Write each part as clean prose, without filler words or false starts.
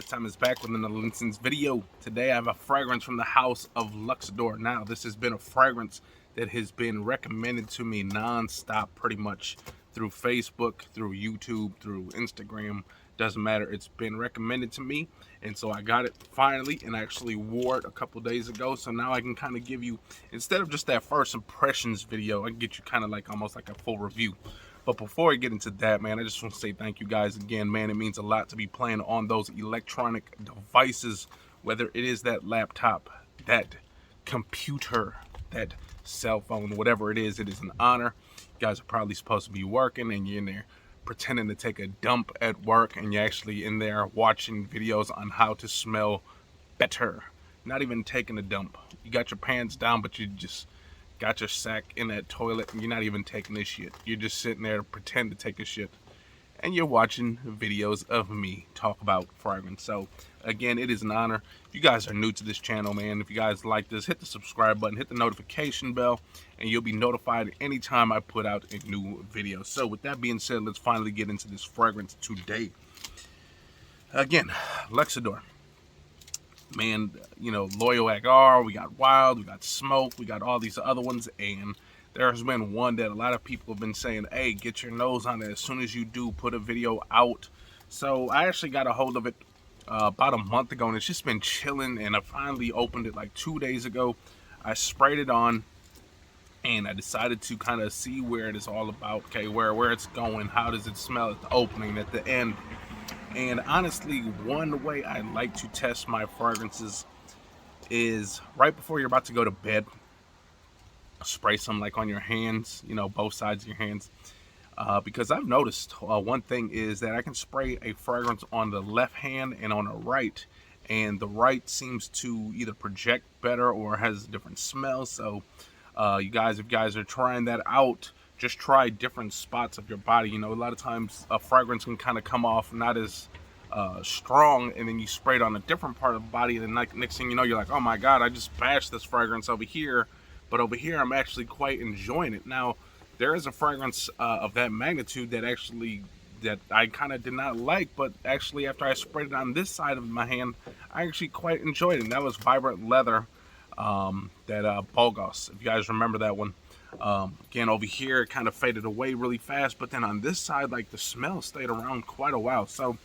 Guys, Time is back with another LinScents video. Today I have a fragrance from the house of Luxodor. Now, this has been a fragrance that has been recommended to me non-stop pretty much through Facebook, through YouTube, through Instagram. Doesn't matter, it's been recommended to me, and so I got it finally and actually wore it a couple days ago. So now I can kind of give you, instead of just that first impressions video, I can get you kind of like almost like a full review. But before I get into that, man, I just want to say thank you guys again, man. It means a lot to be playing on those electronic devices, whether it is that laptop, that computer, that cell phone, whatever it is an honor. You guys are probably supposed to be working and you're in there pretending to take a dump at work, and you're actually in there watching videos on how to smell better. Not even taking a dump. You got your pants down, but you just got your sack in that toilet and you're not even taking a shit. You're just sitting there to pretend to take a shit, and you're watching videos of me talk about fragrance. So again, it is an honor. If you guys are new to this channel, man, if you guys like this, hit the subscribe button, hit the notification bell, and you'll be notified anytime I put out a new video. So with that being said, let's finally get into this fragrance today. Again, Luxodor. Man, you know, Loyal Agar, we got Wild, we got Smoke, we got all these other ones, and there's been one that a lot of people have been saying, hey, get your nose on it as soon as you do put a video out. So I actually got a hold of it about a month ago, and it's just been chilling, and I finally opened it like 2 days ago. I sprayed it on, and I decided to kind of see where it is all about, okay, where it's going, how does it smell at the opening, at the end. And honestly, one way I like to test my fragrances is right before you're about to go to bed. Spray some like on your hands, you know, both sides of your hands. Because I've noticed one thing is that I can spray a fragrance on the left hand and on the right. And the right seems to either project better or has a different smell. So if you guys are trying that out, just try different spots of your body. You know, a lot of times a fragrance can kind of come off not as strong, and then you spray it on a different part of the body, and then next thing you know, you're like, oh my god, I just bashed this fragrance over here, but over here I'm actually quite enjoying it. Now, there is a fragrance of that magnitude that I kind of did not like, but actually after I sprayed it on this side of my hand, I actually quite enjoyed it, and that was Vibrant Leather, that Bogos, if you guys remember that one. Again, over here it kind of faded away really fast, but then on this side, like, the smell stayed around quite a while. So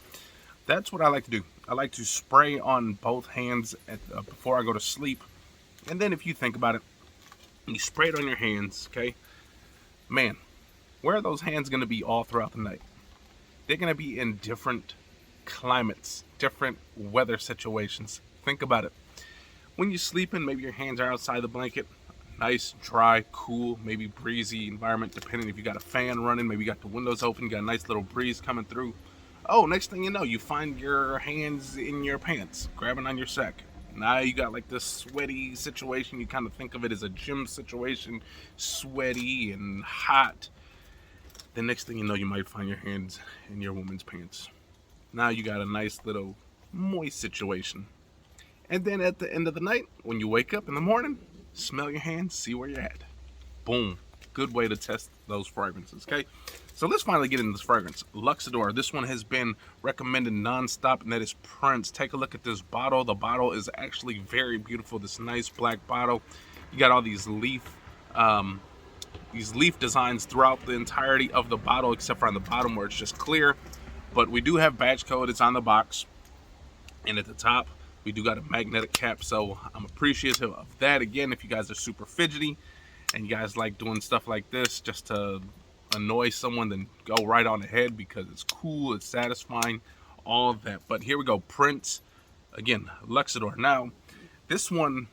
that's what I like to do. I like to spray on both hands before I go to sleep. And then if you think about it, you spray it on your hands, okay? Man, where are those hands going to be all throughout the night? They're going to be in different climates, different weather situations. Think about it. When you're sleeping, maybe your hands are outside the blanket. Nice, dry, cool, maybe breezy environment, depending if you got a fan running, maybe you got the windows open, you got a nice little breeze coming through. Oh, next thing you know, you find your hands in your pants, grabbing on your sack. Now you got like this sweaty situation. You kind of think of it as a gym situation, sweaty and hot. The next thing you know, you might find your hands in your woman's pants. Now you got a nice little moist situation. And then at the end of the night, when you wake up in the morning, smell your hands, see where you're at. Boom. Good way to test those fragrances, okay? So let's finally get into this fragrance. Luxodor. This one has been recommended non-stop, and that is Prince. Take a look at this bottle. The bottle is actually very beautiful. This nice black bottle. You got all these leaf designs throughout the entirety of the bottle, except for on the bottom where it's just clear. But we do have badge code. It's on the box. And at the top, we do got a magnetic cap, so I'm appreciative of that. Again, if you guys are super fidgety and you guys like doing stuff like this just to annoy someone, then go right on ahead, because it's cool, it's satisfying, all of that. But here we go, Prince. Again, Luxodor. Now, this one,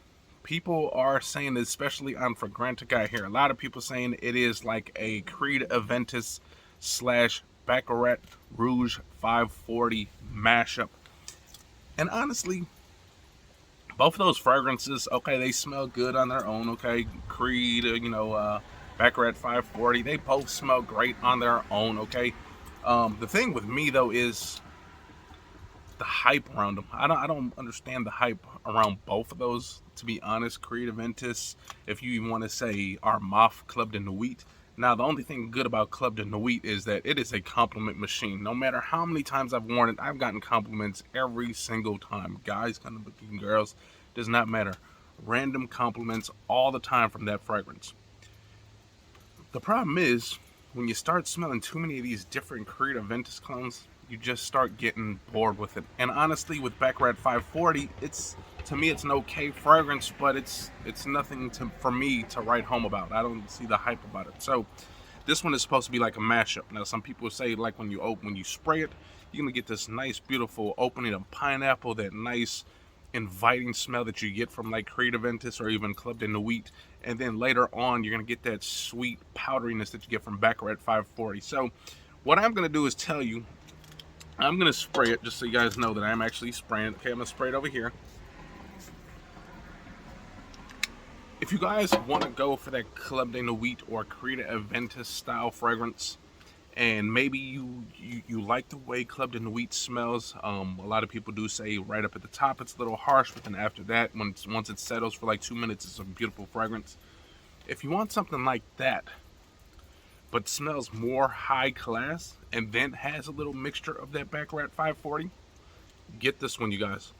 people are saying, especially on Fragrantica, I hear a lot of people saying it is like a Creed Aventus / Baccarat Rouge 540 mashup. And honestly, both of those fragrances, okay, they smell good on their own, okay? Creed, Baccarat 540, they both smell great on their own, okay? The thing with me, though, is the hype around them. I don't understand the hype around both of those, to be honest. Creed Aventus, if you even want to say Armaf Club de Nuit, Now, the only thing good about Club de Nuit is that it is a compliment machine. No matter how many times I've worn it, I've gotten compliments every single time. Guys, kind of looking girls, does not matter. Random compliments all the time from that fragrance. The problem is, when you start smelling too many of these different Creed Aventus clones, you just start getting bored with it. And honestly, with Baccarat 540, to me it's an okay fragrance, but it's nothing for me to write home about. I don't see the hype about it. So this one is supposed to be like a mashup. Now some people say like when you spray it, you're gonna get this nice beautiful opening of pineapple, that nice inviting smell that you get from like Creed Aventus or even Club de Nuit, and then later on you're gonna get that sweet powderiness that you get from Baccarat 540. So what I'm gonna do is tell you, I'm gonna spray it just so you guys know that I'm actually spraying it. Okay, I'm gonna spray it over here. If you guys want to go for that Club de Nuit or Creed Aventus style fragrance, and maybe you like the way Club de Nuit smells, a lot of people do say right up at the top it's a little harsh, but then after that, once it settles for like 2 minutes, it's a beautiful fragrance. If you want something like that, but smells more high class, and then has a little mixture of that Baccarat 540, get this one, you guys.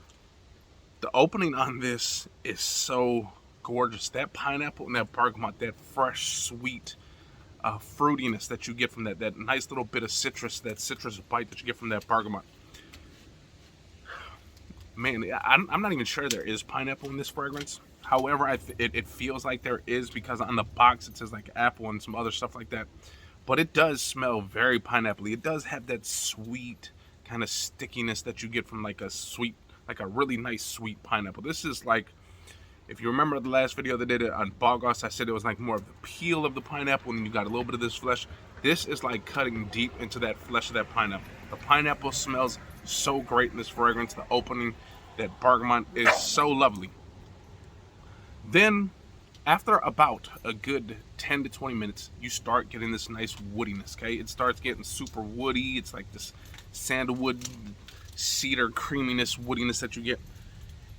The opening on this is so gorgeous. That pineapple and that bergamot, that fresh, sweet fruitiness that you get from that nice little bit of citrus, that citrus bite that you get from that bergamot. Man, I'm not even sure there is pineapple in this fragrance. However, it feels like there is, because on the box it says like apple and some other stuff like that. But it does smell very pineapple-y. It does have that sweet kind of stickiness that you get from like a really nice sweet pineapple. This is like, if you remember the last video that did it on Bogos, I said it was like more of the peel of the pineapple, and you got a little bit of this flesh. This is like cutting deep into that flesh of that pineapple. The pineapple smells so great in this fragrance. The opening, that bergamot, is so lovely. Then, after about a good 10 to 20 minutes, you start getting this nice woodiness, okay? It starts getting super woody. It's like this sandalwood, cedar creaminess, woodiness that you get.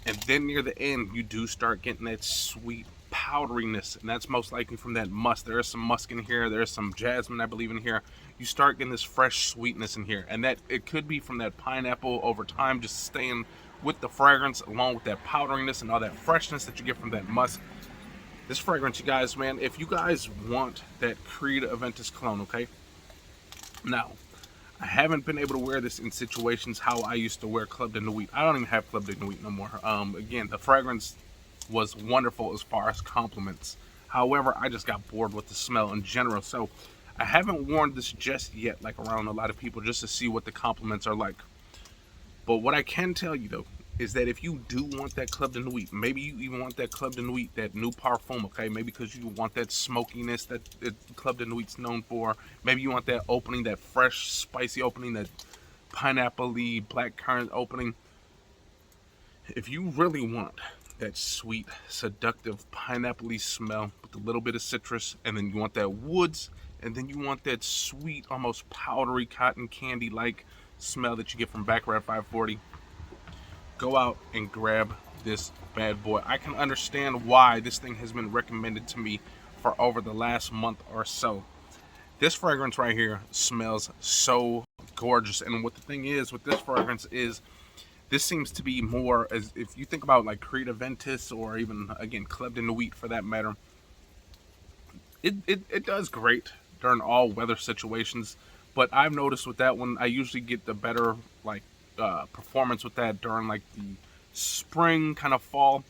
And then near the end, you do start getting that sweet powderiness, and that's most likely from that musk. There is some musk in here. There's some jasmine, I believe, in here. You start getting this fresh sweetness in here, and that it could be from that pineapple over time, just staying with the fragrance, along with that powderiness and all that freshness that you get from that musk. This fragrance, you guys, man, if you guys want that Creed Aventus clone, okay? Now, I haven't been able to wear this in situations how I used to wear Club de Nuit. I don't even have Club de Nuit no more. Again, the fragrance was wonderful as far as compliments. However, I just got bored with the smell in general. So I haven't worn this just yet, like around a lot of people, just to see what the compliments are like. But what I can tell you, though, is that if you do want that Club de Nuit, maybe you even want that Club de Nuit, that new parfum, okay? Maybe because you want that smokiness that Club de Nuit's known for. Maybe you want that opening, that fresh, spicy opening, that pineapple-y, blackcurrant opening. If you really want that sweet, seductive, pineapple-y smell with a little bit of citrus, and then you want that woods, and then you want that sweet, almost powdery, cotton candy-like smell that you get from Baccarat 540, go out and grab this bad boy. I can understand why this thing has been recommended to me for over the last month or so. This fragrance right here smells so gorgeous. And what the thing is with this fragrance is, this seems to be more, as if you think about like Creed Aventus or even, again, Club de Nuit for that matter, it does great during all weather situations. But I've noticed with that one, I usually get the better like performance with that during like the spring, kind of fall,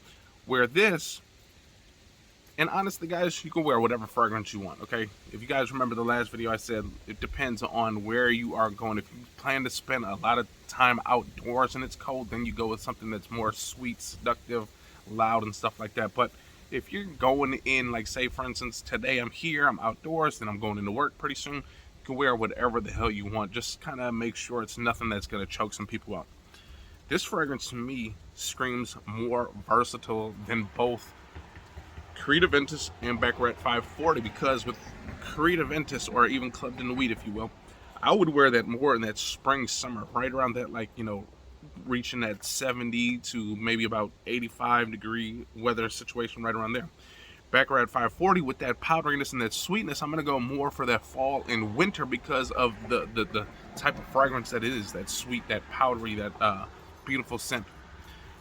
where this, and honestly guys, you can wear whatever fragrance you want, okay? If you guys remember the last video, I said it depends on where you are going. If you plan to spend a lot of time outdoors and it's cold, then you go with something that's more sweet, seductive, loud, and stuff like that. But if you're going in, like say for instance, today I'm here, I'm outdoors, then I'm going into work pretty soon, you can wear whatever the hell you want. Just kind of make sure it's nothing that's going to choke some people out. This fragrance to me screams more versatile than both Creed Aventus and Baccarat 540, because with Creed Aventus, or even Club de Nuit if you will, I would wear that more in that spring, summer, right around that, like, you know, reaching that 70 to maybe about 85 degree weather situation, right around there. Baccarat 540 with that powderiness and that sweetness. I'm gonna go more for that fall and winter because of the type of fragrance that it is, that sweet, that powdery, that beautiful scent.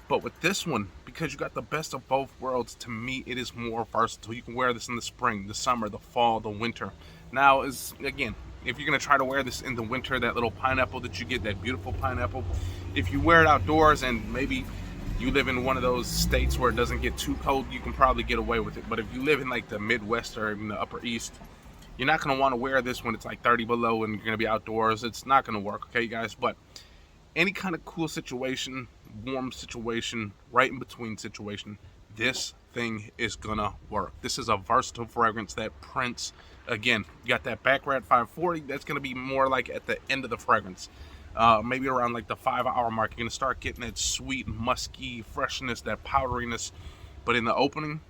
But with this one, because you got the best of both worlds, to me it is more versatile. You can wear this in the spring, the summer, the fall, the winter. Now, again, if you're gonna try to wear this in the winter, that little pineapple that you get, that beautiful pineapple, if you wear it outdoors and maybe you live in one of those states where it doesn't get too cold, you can probably get away with it. But if you live in like the Midwest or even the Upper East, you're not gonna want to wear this when it's like 30 below and you're gonna be outdoors. It's not gonna work, okay, guys? But any kind of cool situation, warm situation, right in between situation, this thing is gonna work. This is a versatile fragrance that prints. Again, you got that Baccarat 540, that's gonna be more like at the end of the fragrance. Maybe around like the 5-hour mark, you're gonna start getting that sweet, musky freshness, that powderiness. But in the opening,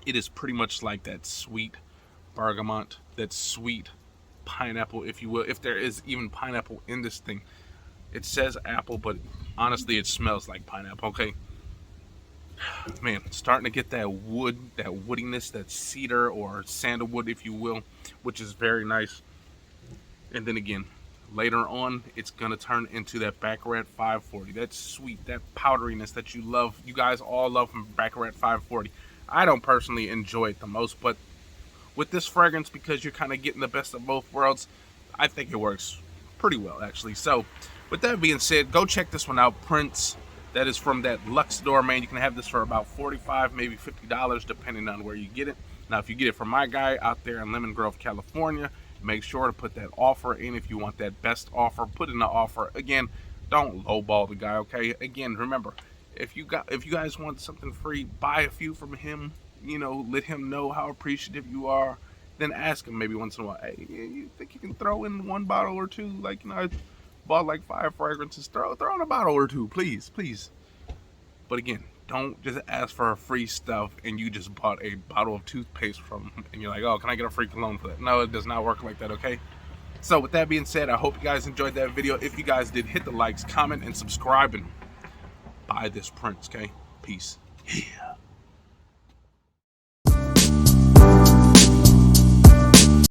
it is pretty much like that sweet bergamot, that sweet pineapple, if you will, if there is even pineapple in this thing. It says apple, but honestly, it smells like pineapple, okay? Man, starting to get that wood, that woodiness, that cedar or sandalwood, if you will, which is very nice. And then again, later on, it's going to turn into that Baccarat 540. That sweet, that powderiness that you love. You guys all love from Baccarat 540. I don't personally enjoy it the most, but with this fragrance, because you're kind of getting the best of both worlds, I think it works pretty well, actually. So, with that being said, go check this one out, Prince. That is from that Luxodor, man. You can have this for about $45, maybe $50, depending on where you get it. Now, if you get it from my guy out there in Lemon Grove, California, make sure to put that offer in. If you want that best offer, put in the offer. Again, don't lowball the guy, okay? Again, remember, if you guys want something free, buy a few from him. You know, let him know how appreciative you are. Then ask him maybe once in a while, hey, you think you can throw in one bottle or two? Like, you know, I bought like 5 fragrances. Throw in a bottle or two, please. But again, don't just ask for free stuff and you just bought a bottle of toothpaste from him and you're like, oh, can I get a free cologne for that? No, it does not work like that, okay? So with that being said, I hope you guys enjoyed that video. If you guys did, hit the likes, comment, and subscribe, and buy this Prince, okay? Peace. Yeah.